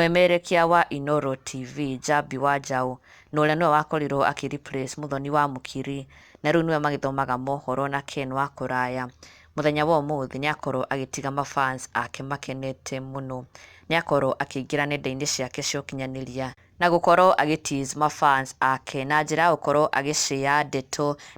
Mwemerekia wa Inoro TV Njambi wa Njau na ũrĩa nĩwe wakorirwo akĩreplace Muthoni wa Mũkiri na rĩu nĩwe magĩthomaga mohoro na Ken wa kũraya. Mũthenya wa ũmũthĩ nĩakorwo agĩtiga mafans ake makenete mũno. Nĩakorwo akĩingĩra nenda-inĩ ciake cia ũkinyanĩria na gũkorwo agĩtease mafans ake na njĩra ya gũkorwo agĩshare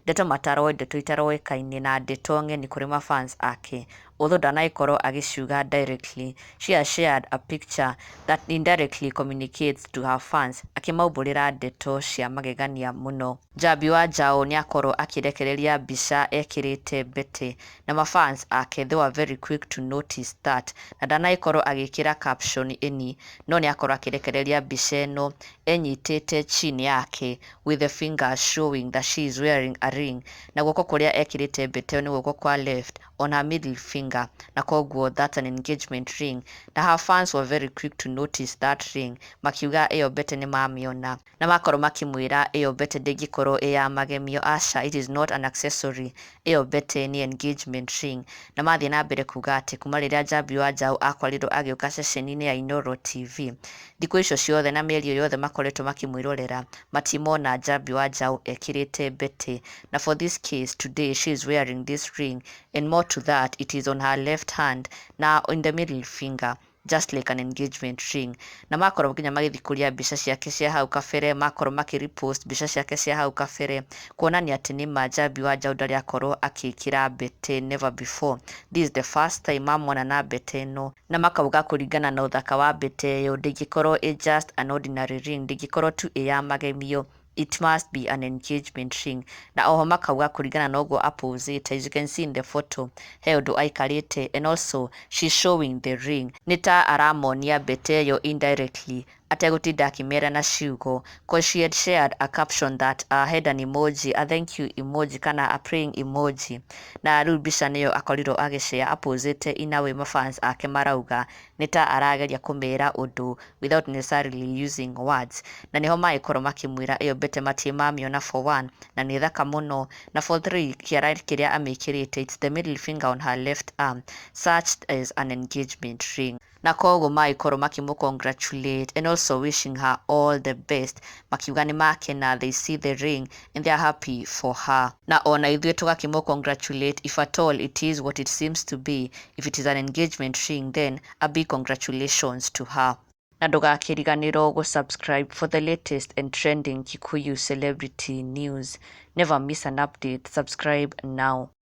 ndeto mataroĩ, ndeto itaroĩkaine na ndeto ng'eni kũrĩ mafans ake. Although ndanaĩkorwo agĩciuga directly, she has shared a picture that indirectly communicates to her fans, akĩmaumbũrĩra ndeto cia magegania mũno. Njambi wa Njau nĩakorwo akĩrekereria mbica ekĩrĩte mbete na mafans ake, they were very quick to notice that, na ndanaĩkorwo agĩkĩra caption ĩni, no nĩakorwo akĩrekereria mbica ĩno enyitĩte chin yake with the fingers showing that she is wearing a ring, na guoko kũrĩa ekĩrĩte mbete nĩ guoko kwa left on her middle finger, na koguo that's an engagement ring, na her fans were very quick to notice that ring, makiuga ĩyo mbete nĩ mamĩona na makorwo makĩmwĩra ĩyo mbete ndĩngĩkorwo ĩ ya magemio, aca, it is not an accessory, ĩyo mbete nĩ engagement ring. Na mathiĩ na mbere kuga atĩ kuma rĩrĩa Njambi wa Njau akorirwo agĩũka ceceni-inĩ ya Inoro TV, thikũ icio ciothe na mĩeri yothe makoretwo makĩmwĩrorera matimona Njambi wa Njau ekĩrĩte mbete, na for this case today she is wearing this ring, and more to that, it is on her left hand na in the middle finger, just like an engagement ring. Na makorwo nginya magĩthikũria mbica ciake cia hau kabere, makorwo makĩrepost mbica ciake cia hau kabere kuonania atĩ nĩma Njambi wa Njau ndarĩ akorwo akĩkĩra mbete, never before, this is the first time mamona na mbete ĩno, na makauga kũringana na ũthaka wa mbete ĩyo ndĩngĩkorwo ĩ just an ordinary ring, ndĩngĩkorwo tu ĩ ya magemio, it must be an engagement ring. Na oho makauga kũringana na ũguo apposite, as you can see in the photo, he ũndũ aikarĩte, and also she's showing the ring, nĩ ta aramonia mbete ĩyo indirectly ategũtinda akĩmera na ciugo, cause she had shared a caption that had an emoji, a thank you emoji kana a praying emoji, na rĩu mbica nĩyo akorirwo agĩshare apposite in a way mafans ake marauga nĩ ta arageria kũmera ũndũ without necessarily using words, na nĩho magĩkorwo makĩmwĩra ĩyo mbete matirĩ mamĩona for one, na nĩ thaka mũno, na for three kĩara kĩrĩa amĩkĩrĩte, it's the middle finger on her left arm, such as an engagement ring. Na koguo magĩkorwo makĩmũ-congratulate and also wishing her all the best, makiuga nĩ makena, they see the ring and they are happy for her. Na ona ithuĩ tũgakĩmũ-congratulate if at all it is what it seems to be. If it is an engagement ring, then a big congratulations to her. Na ndũgakĩriganĩrwo gũ-subscribe for the latest and trending Kikuyu celebrity news. Never miss an update. Subscribe now.